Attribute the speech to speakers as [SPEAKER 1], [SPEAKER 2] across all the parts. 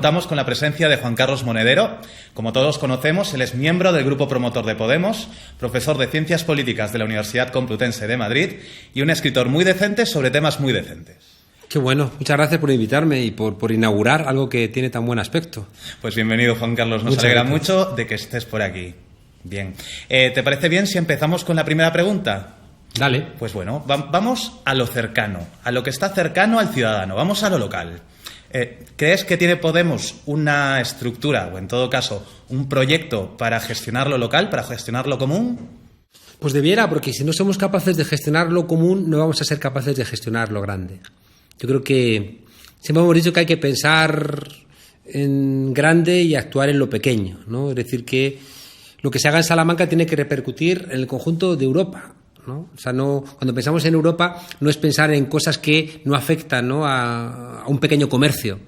[SPEAKER 1] contamos con la presencia de Juan Carlos Monedero. Como todos conocemos, él es miembro del grupo promotor de Podemos, profesor de Ciencias Políticas de la Universidad Complutense de Madrid y un escritor muy decente sobre temas muy decentes.
[SPEAKER 2] Qué bueno, muchas gracias por invitarme y por inaugurar algo que tiene tan buen aspecto.
[SPEAKER 1] Pues bienvenido, Juan Carlos, nos alegra mucho de que estés por aquí. Bien, ¿te parece bien si empezamos con la primera pregunta?
[SPEAKER 2] Dale.
[SPEAKER 1] Pues bueno, vamos a lo cercano, a lo que está cercano al ciudadano, vamos a lo local. ¿Crees que tiene Podemos una estructura, o en todo caso, un proyecto para gestionar lo local, para gestionar lo común?
[SPEAKER 2] Pues debiera, porque si no somos capaces de gestionar lo común, no vamos a ser capaces de gestionar lo grande. Yo creo que siempre hemos dicho que hay que pensar en grande y actuar en lo pequeño, ¿no? Es decir, que lo que se haga en Salamanca tiene que repercutir en el conjunto de Europa, ¿no? O sea, cuando pensamos en Europa no es pensar en cosas que no afectan, ¿no?, a un pequeño comercio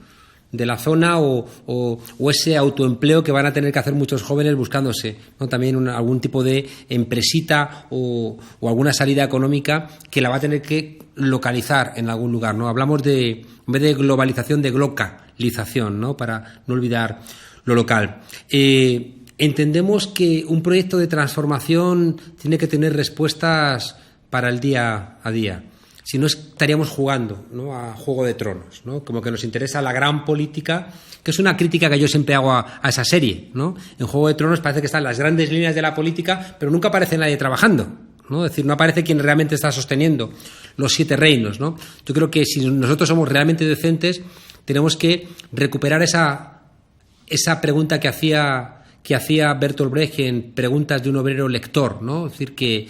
[SPEAKER 2] de la zona o ese autoempleo que van a tener que hacer muchos jóvenes buscándose, ¿no?, también algún tipo de empresita o alguna salida económica que la va a tener que localizar en algún lugar, ¿no? Hablamos en vez de globalización, de glocalización, ¿no?, para no olvidar lo local. Entendemos que un proyecto de transformación tiene que tener respuestas para el día a día. Si no, estaríamos jugando, ¿no?, a Juego de Tronos, ¿no? Como que nos interesa la gran política, que es una crítica que yo siempre hago a esa serie, ¿no? En Juego de Tronos parece que están las grandes líneas de la política, pero nunca aparece nadie trabajando, ¿no? Es decir, no aparece quien realmente está sosteniendo los 7 reinos, ¿no? Yo creo que si nosotros somos realmente decentes, tenemos que recuperar esa pregunta que hacía Bertolt Brecht en Preguntas de un obrero lector, ¿no? Es decir, que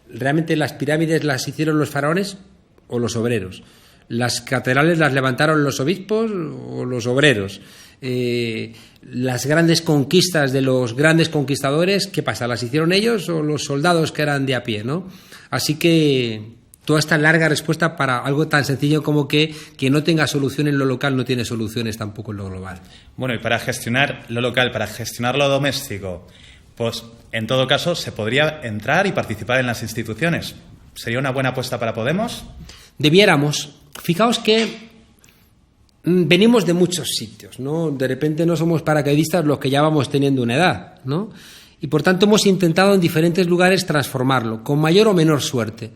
[SPEAKER 2] ¿realmente las pirámides las hicieron los faraones o los obreros? ¿Las catedrales las levantaron los obispos o los obreros? Las grandes conquistas de los grandes conquistadores, ¿qué pasa? ¿Las hicieron ellos o los soldados que eran de a pie, ¿no? Así que toda esta larga respuesta para algo tan sencillo como que no tenga solución en lo local no tiene soluciones tampoco en lo global.
[SPEAKER 1] Bueno, y para gestionar lo local, para gestionar lo doméstico, pues en todo caso se podría entrar y participar en las instituciones. ¿Sería una buena apuesta para Podemos?
[SPEAKER 2] Debiéramos. Fijaos que venimos de muchos sitios, ¿no? De repente no somos paracaidistas los que ya vamos teniendo una edad, ¿no? Y por tanto hemos intentado en diferentes lugares transformarlo, con mayor o menor suerte.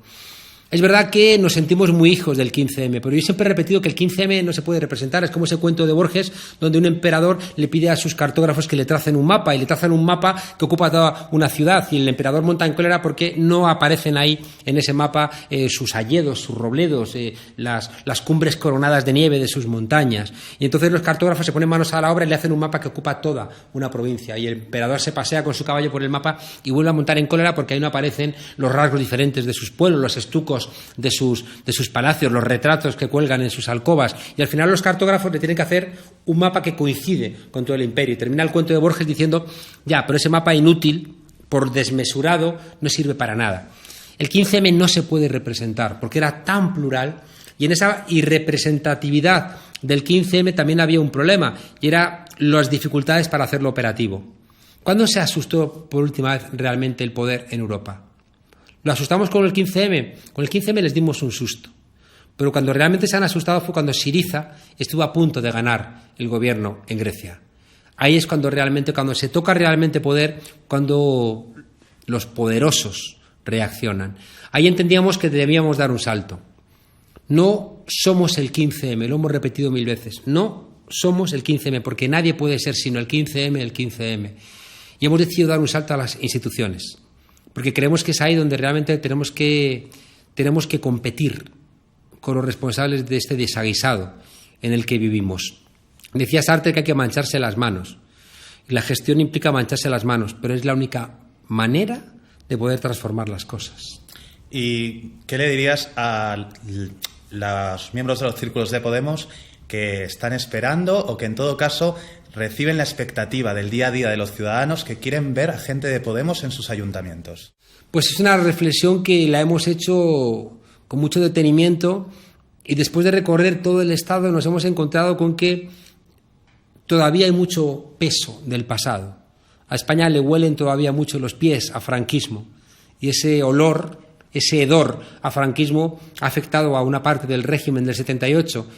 [SPEAKER 2] Es verdad que nos sentimos muy hijos del 15M, pero yo siempre he repetido que el 15M no se puede representar. Es como ese cuento de Borges donde un emperador le pide a sus cartógrafos que le tracen un mapa y le trazan un mapa que ocupa toda una ciudad y el emperador monta en cólera porque no aparecen ahí en ese mapa sus hayedos, sus robledos, las cumbres coronadas de nieve de sus montañas. Y entonces los cartógrafos se ponen manos a la obra y le hacen un mapa que ocupa toda una provincia y el emperador se pasea con su caballo por el mapa y vuelve a montar en cólera porque ahí no aparecen los rasgos diferentes de sus pueblos, los estucos de sus palacios, los retratos que cuelgan en sus alcobas, y al final los cartógrafos le tienen que hacer un mapa que coincide con todo el imperio. Y termina el cuento de Borges diciendo, ya, pero ese mapa inútil, por desmesurado, no sirve para nada. El 15M no se puede representar porque era tan plural, y en esa irrepresentatividad del 15M también había un problema, y era las dificultades para hacerlo operativo. ¿Cuándo se asustó por última vez realmente el poder en Europa? ¿Lo asustamos con el 15M? Con el 15M les dimos un susto. Pero cuando realmente se han asustado fue cuando Syriza estuvo a punto de ganar el gobierno en Grecia. Ahí es cuando se toca realmente poder, cuando los poderosos reaccionan. Ahí entendíamos que debíamos dar un salto. No somos el 15M, lo hemos repetido 1000 veces. No somos el 15M, porque nadie puede ser sino el 15M. Y hemos decidido dar un salto a las instituciones. Porque creemos que es ahí donde realmente tenemos que competir con los responsables de este desaguisado en el que vivimos. Decía Sartre que hay que mancharse las manos. Y la gestión implica mancharse las manos, pero es la única manera de poder transformar las cosas.
[SPEAKER 1] ¿Y qué le dirías a los miembros de los círculos de Podemos que están esperando o que en todo caso reciben la expectativa del día a día de los ciudadanos que quieren ver a gente de Podemos en sus ayuntamientos?
[SPEAKER 2] Pues es una reflexión que la hemos hecho con mucho detenimiento y después de recorrer todo el Estado nos hemos encontrado con que todavía hay mucho peso del pasado. A España le huelen todavía mucho los pies a franquismo y ese olor, ese hedor a franquismo ha afectado a una parte del régimen del 78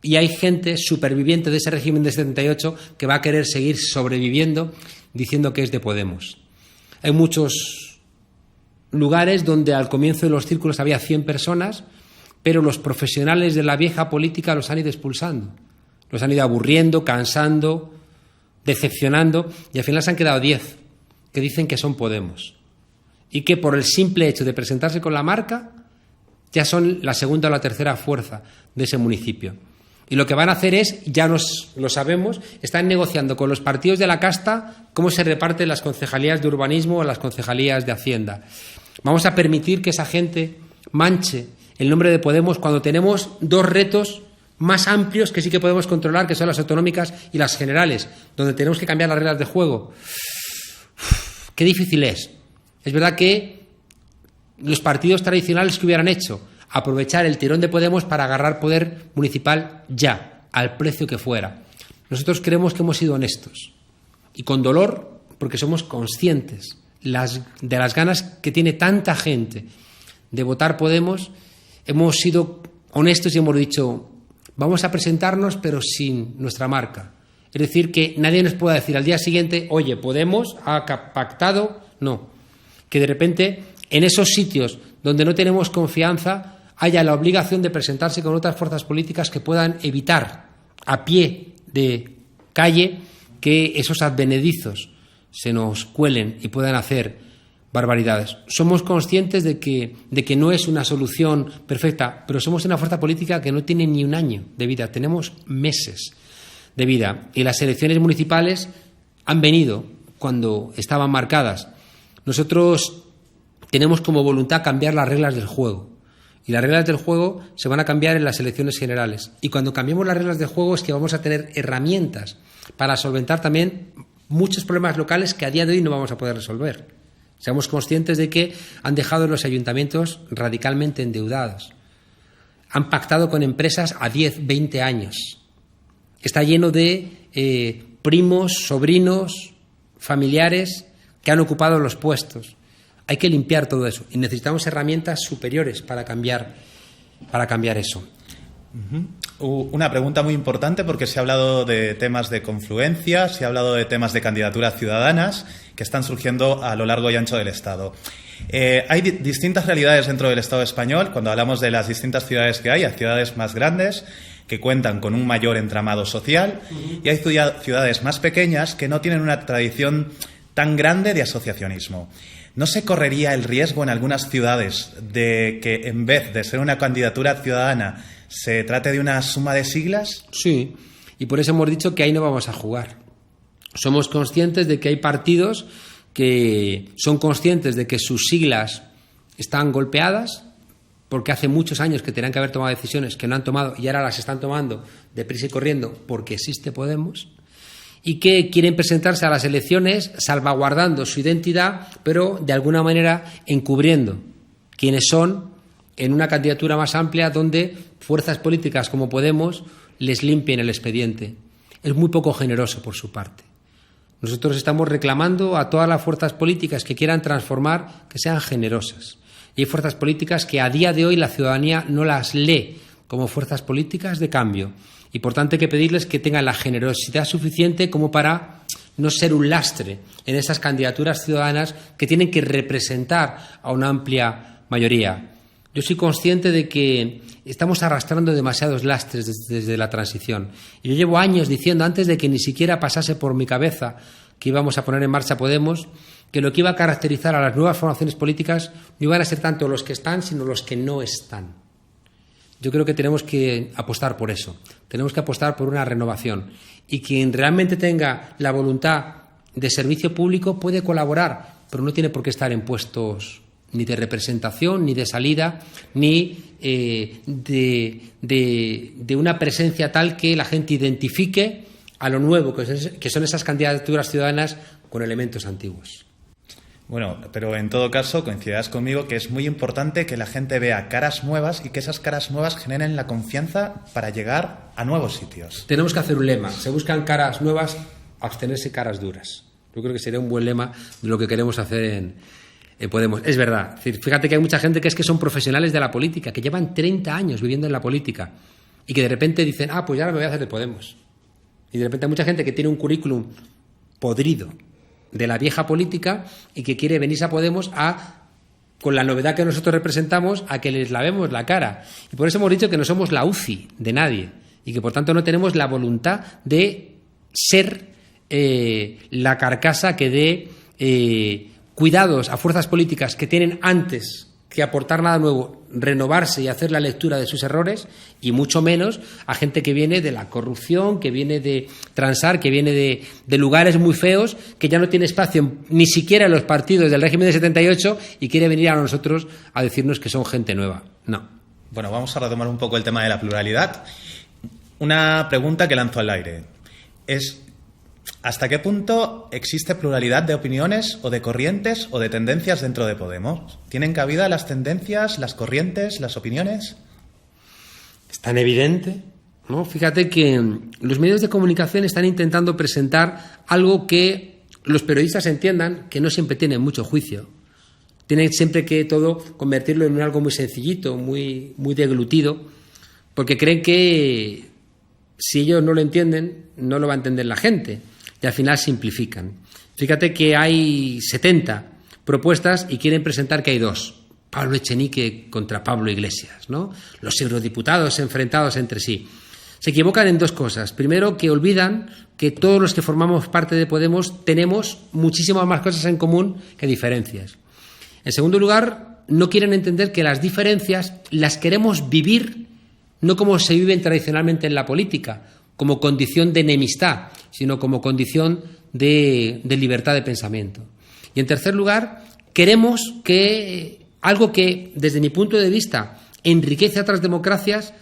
[SPEAKER 2] Y hay gente superviviente de ese régimen de 78 que va a querer seguir sobreviviendo diciendo que es de Podemos. Hay muchos lugares donde al comienzo de los círculos había 100 personas, pero los profesionales de la vieja política los han ido expulsando. Los han ido aburriendo, cansando, decepcionando, y al final se han quedado 10 que dicen que son Podemos. Y que por el simple hecho de presentarse con la marca ya son la segunda o la tercera fuerza de ese municipio. Y lo que van a hacer es, ya lo sabemos, están negociando con los partidos de la casta cómo se reparten las concejalías de urbanismo o las concejalías de Hacienda. Vamos a permitir que esa gente manche el nombre de Podemos cuando tenemos dos retos más amplios que sí que podemos controlar, que son las autonómicas y las generales, donde tenemos que cambiar las reglas de juego. Qué difícil es. Es verdad que los partidos tradicionales que hubieran hecho, aprovechar el tirón de Podemos para agarrar poder municipal ya, al precio que fuera. Nosotros creemos que hemos sido honestos y con dolor, porque somos conscientes de las ganas que tiene tanta gente de votar Podemos. Hemos sido honestos y hemos dicho, vamos a presentarnos pero sin nuestra marca. Es decir, que nadie nos pueda decir al día siguiente, oye, Podemos ha pactado. No, que de repente en esos sitios donde no tenemos confianza haya la obligación de presentarse con otras fuerzas políticas que puedan evitar a pie de calle que esos advenedizos se nos cuelen y puedan hacer barbaridades. Somos conscientes de que no es una solución perfecta, pero somos una fuerza política que no tiene ni un año de vida, tenemos meses de vida. Y las elecciones municipales han venido cuando estaban marcadas. Nosotros tenemos como voluntad cambiar las reglas del juego. Y las reglas del juego se van a cambiar en las elecciones generales. Y cuando cambiemos las reglas del juego es que vamos a tener herramientas para solventar también muchos problemas locales que a día de hoy no vamos a poder resolver. Seamos conscientes de que han dejado los ayuntamientos radicalmente endeudados. Han pactado con empresas a 10, 20 años. Está lleno de primos, sobrinos, familiares que han ocupado los puestos. Hay que limpiar todo eso y necesitamos herramientas superiores para cambiar eso.
[SPEAKER 1] Una pregunta muy importante, porque se ha hablado de temas de confluencia, se ha hablado de temas de candidaturas ciudadanas que están surgiendo a lo largo y ancho del Estado. Hay distintas realidades dentro del Estado español. Cuando hablamos de las distintas ciudades que hay ciudades más grandes que cuentan con un mayor entramado social y hay ciudades más pequeñas que no tienen una tradición tan grande de asociacionismo. ¿No se correría el riesgo en algunas ciudades de que en vez de ser una candidatura ciudadana se trate de una suma de siglas?
[SPEAKER 2] Sí, y por eso hemos dicho que ahí no vamos a jugar. Somos conscientes de que hay partidos que son conscientes de que sus siglas están golpeadas porque hace muchos años que tenían que haber tomado decisiones que no han tomado y ahora las están tomando deprisa y corriendo porque existe Podemos, y que quieren presentarse a las elecciones salvaguardando su identidad, pero de alguna manera encubriendo quiénes son en una candidatura más amplia donde fuerzas políticas como Podemos les limpien el expediente. Es muy poco generoso por su parte. Nosotros estamos reclamando a todas las fuerzas políticas que quieran transformar que sean generosas. Y hay fuerzas políticas que a día de hoy la ciudadanía no las lee como fuerzas políticas de cambio. Y por tanto hay que pedirles que tengan la generosidad suficiente como para no ser un lastre en esas candidaturas ciudadanas que tienen que representar a una amplia mayoría. Yo soy consciente de que estamos arrastrando demasiados lastres desde la transición. Y yo llevo años diciendo, antes de que ni siquiera pasase por mi cabeza que íbamos a poner en marcha Podemos, que lo que iba a caracterizar a las nuevas formaciones políticas no iban a ser tanto los que están, sino los que no están. Yo creo que tenemos que apostar por eso. Tenemos que apostar por una renovación. Y quien realmente tenga la voluntad de servicio público puede colaborar, pero no tiene por qué estar en puestos ni de representación, ni de salida, ni de una presencia tal que la gente identifique a lo nuevo, que son esas candidaturas ciudadanas con elementos antiguos.
[SPEAKER 1] Bueno, pero en todo caso coincidirás conmigo que es muy importante que la gente vea caras nuevas y que esas caras nuevas generen la confianza para llegar a nuevos sitios.
[SPEAKER 2] Tenemos que hacer un lema. Se buscan caras nuevas, abstenerse caras duras. Yo creo que sería un buen lema de lo que queremos hacer en Podemos. Es verdad. Fíjate que hay mucha gente que son profesionales de la política, que llevan 30 años viviendo en la política y que de repente dicen, pues ya ahora me voy a hacer de Podemos. Y de repente hay mucha gente que tiene un currículum podrido de la vieja política y que quiere venirse a Podemos con la novedad que nosotros representamos, a que les lavemos la cara. Y por eso hemos dicho que no somos la UCI de nadie y que por tanto no tenemos la voluntad de ser la carcasa que dé cuidados a fuerzas políticas que tienen antes que aportar nada nuevo, renovarse y hacer la lectura de sus errores, y mucho menos a gente que viene de la corrupción, que viene de transar, que viene de lugares muy feos, que ya no tiene espacio ni siquiera en los partidos del régimen de 78 y quiere venir a nosotros a decirnos que son gente nueva. No.
[SPEAKER 1] Bueno, vamos a retomar un poco el tema de la pluralidad. Una pregunta que lanzo al aire es: ¿hasta qué punto existe pluralidad de opiniones o de corrientes o de tendencias dentro de Podemos? ¿Tienen cabida las tendencias, las corrientes, las opiniones?
[SPEAKER 2] Es tan evidente, ¿no? Fíjate que los medios de comunicación están intentando presentar algo que los periodistas entiendan que no siempre tienen mucho juicio. Tienen siempre que todo convertirlo en algo muy sencillito, muy deglutido, porque creen que si ellos no lo entienden, no lo va a entender la gente. Y al final simplifican. Fíjate que hay 70 propuestas y quieren presentar que hay 2. Pablo Echenique contra Pablo Iglesias, ¿no? Los eurodiputados enfrentados entre sí. Se equivocan en 2 cosas. Primero, que olvidan que todos los que formamos parte de Podemos tenemos muchísimas más cosas en común que diferencias. En segundo lugar, no quieren entender que las diferencias las queremos vivir no como se viven tradicionalmente en la política, como condición de enemistad, sino como condición de libertad de pensamiento. Y en tercer lugar, queremos que algo que, desde mi punto de vista, enriquece a otras democracias,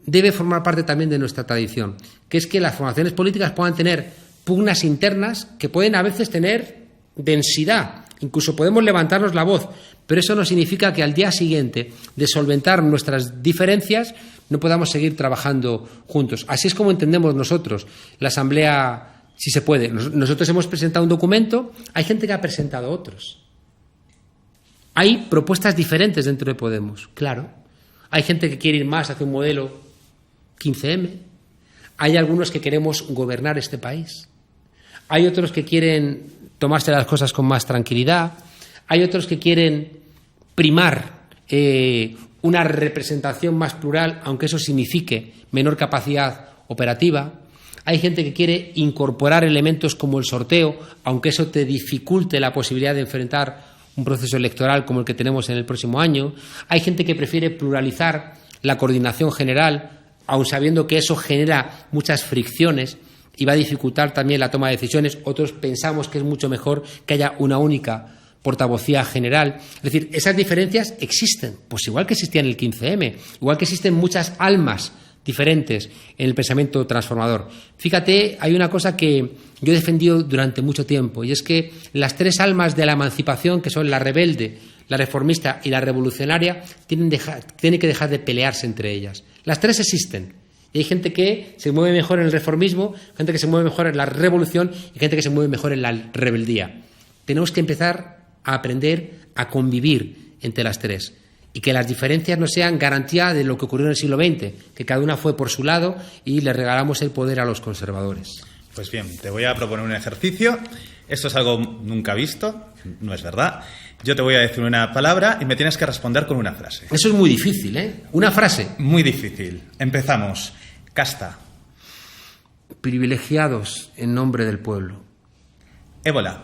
[SPEAKER 2] debe formar parte también de nuestra tradición, que es que las formaciones políticas puedan tener pugnas internas que pueden a veces tener densidad, incluso podemos levantarnos la voz, pero eso no significa que al día siguiente de solventar nuestras diferencias no podamos seguir trabajando juntos. Así es como entendemos nosotros la Asamblea, si se puede. Nosotros hemos presentado un documento, hay gente que ha presentado otros. Hay propuestas diferentes dentro de Podemos, claro. Hay gente que quiere ir más hacia un modelo 15M. Hay algunos que queremos gobernar este país. Hay otros que quieren tomarse las cosas con más tranquilidad. Hay otros que quieren primar una representación más plural, aunque eso signifique menor capacidad operativa. Hay gente que quiere incorporar elementos como el sorteo, aunque eso te dificulte la posibilidad de enfrentar un proceso electoral como el que tenemos en el próximo año. Hay gente que prefiere pluralizar la coordinación general, aun sabiendo que eso genera muchas fricciones y va a dificultar también la toma de decisiones. Otros pensamos que es mucho mejor que haya una única portavocía general. Es decir, esas diferencias existen, pues igual que existían en el 15M, igual que existen muchas almas diferentes en el pensamiento transformador. Fíjate, hay una cosa que yo he defendido durante mucho tiempo, y es que las 3 almas de la emancipación, que son la rebelde, la reformista y la revolucionaria, tienen que dejar de pelearse entre ellas. Las 3 existen. Y hay gente que se mueve mejor en el reformismo, gente que se mueve mejor en la revolución y gente que se mueve mejor en la rebeldía. Tenemos que empezar a aprender a convivir entre las 3 y que las diferencias no sean garantía de lo que ocurrió en el siglo XX, que cada una fue por su lado y le regalamos el poder a los conservadores.
[SPEAKER 1] Pues bien, te voy a proponer un ejercicio. Esto es algo nunca visto, no es verdad. Yo te voy a decir una palabra y me tienes que responder con una frase.
[SPEAKER 2] Eso es muy difícil, ¿eh? Una frase.
[SPEAKER 1] Muy difícil. Empezamos. Casta.
[SPEAKER 2] Privilegiados en nombre del pueblo.
[SPEAKER 1] Ébola.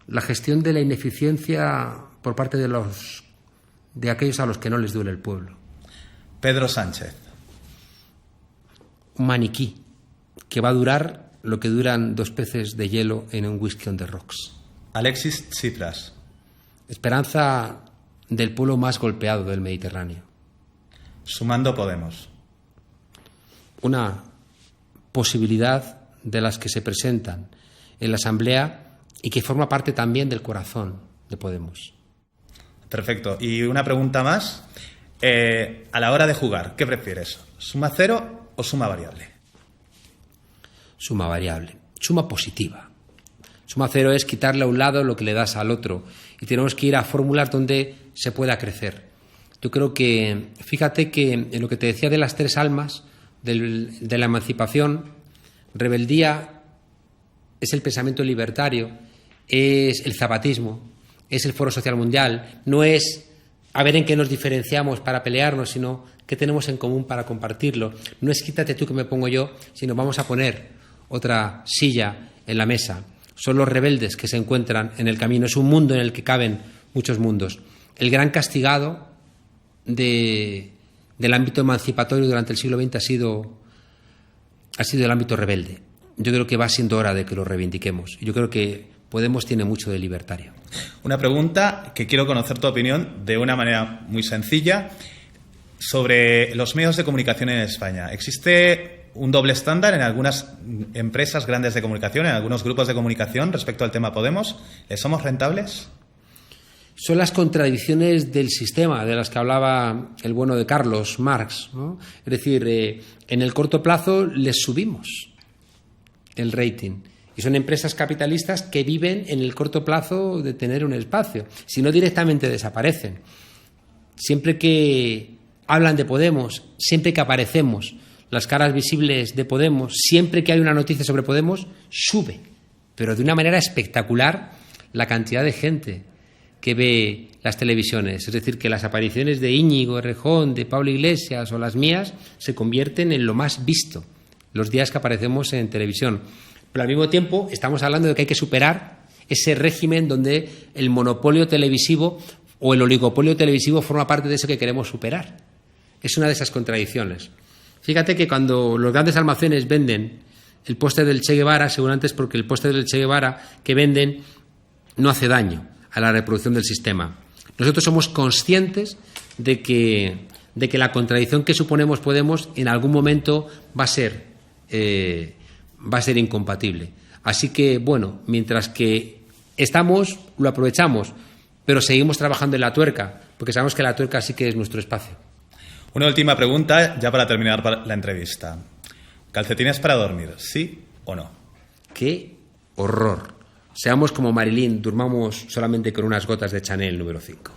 [SPEAKER 2] La gestión de la ineficiencia por parte de aquellos a los que no les duele el pueblo.
[SPEAKER 1] Pedro Sánchez.
[SPEAKER 2] Un maniquí que va a durar lo que duran 2 peces de hielo en un whisky on the rocks.
[SPEAKER 1] Alexis Tsipras.
[SPEAKER 2] Esperanza del pueblo más golpeado del Mediterráneo.
[SPEAKER 1] Sumando Podemos.
[SPEAKER 2] Una posibilidad de las que se presentan en la Asamblea y que forma parte también del corazón de Podemos.
[SPEAKER 1] Perfecto. Y una pregunta más. A la hora de jugar, ¿qué prefieres? ¿Suma cero o suma variable?
[SPEAKER 2] Suma variable. Suma positiva. Suma cero es quitarle a un lado lo que le das al otro. Y tenemos que ir a fórmulas donde se pueda crecer. Yo creo que, fíjate que en lo que te decía de las tres almas de la emancipación, rebeldía es el pensamiento libertario, es el zapatismo, es el Foro Social Mundial, no es a ver en qué nos diferenciamos para pelearnos, sino qué tenemos en común para compartirlo. No es quítate tú que me pongo yo, sino vamos a poner otra silla en la mesa. Son los rebeldes que se encuentran en el camino. Es un mundo en el que caben muchos mundos. El gran castigado del ámbito emancipatorio durante el siglo XX ha sido el ámbito rebelde. Yo creo que va siendo hora de que lo reivindiquemos. Yo creo que Podemos tiene mucho de libertario.
[SPEAKER 1] Una pregunta que quiero conocer tu opinión de una manera muy sencilla sobre los medios de comunicación en España. ¿Existe un doble estándar en algunas empresas grandes de comunicación, en algunos grupos de comunicación respecto al tema Podemos? ¿Les somos rentables?
[SPEAKER 2] Son las contradicciones del sistema de las que hablaba el bueno de Carlos Marx, ¿no? Es decir, en el corto plazo les subimos el rating. Y son empresas capitalistas que viven en el corto plazo de tener un espacio. Si no, directamente desaparecen. Siempre que hablan de Podemos, siempre que aparecemos las caras visibles de Podemos, siempre que hay una noticia sobre Podemos, sube. Pero de una manera espectacular la cantidad de gente que ve las televisiones. Es decir, que las apariciones de Íñigo Errejón, de Pablo Iglesias o las mías se convierten en lo más visto los días que aparecemos en televisión. Pero al mismo tiempo estamos hablando de que hay que superar ese régimen donde el monopolio televisivo o el oligopolio televisivo forma parte de eso que queremos superar. Es una de esas contradicciones. Fíjate que cuando los grandes almacenes venden el póster del Che Guevara, seguramente es porque el póster del Che Guevara que venden no hace daño a la reproducción del sistema. Nosotros somos conscientes de que la contradicción que suponemos Podemos en algún momento va a ser incompatible. Así que, bueno, mientras que estamos, lo aprovechamos, pero seguimos trabajando en la tuerca, porque sabemos que la tuerca sí que es nuestro espacio.
[SPEAKER 1] Una última pregunta, ya para terminar la entrevista. ¿Calcetines para dormir, sí o no?
[SPEAKER 2] ¡Qué horror! Seamos como Marilyn, durmamos solamente con unas gotas de Chanel número 5.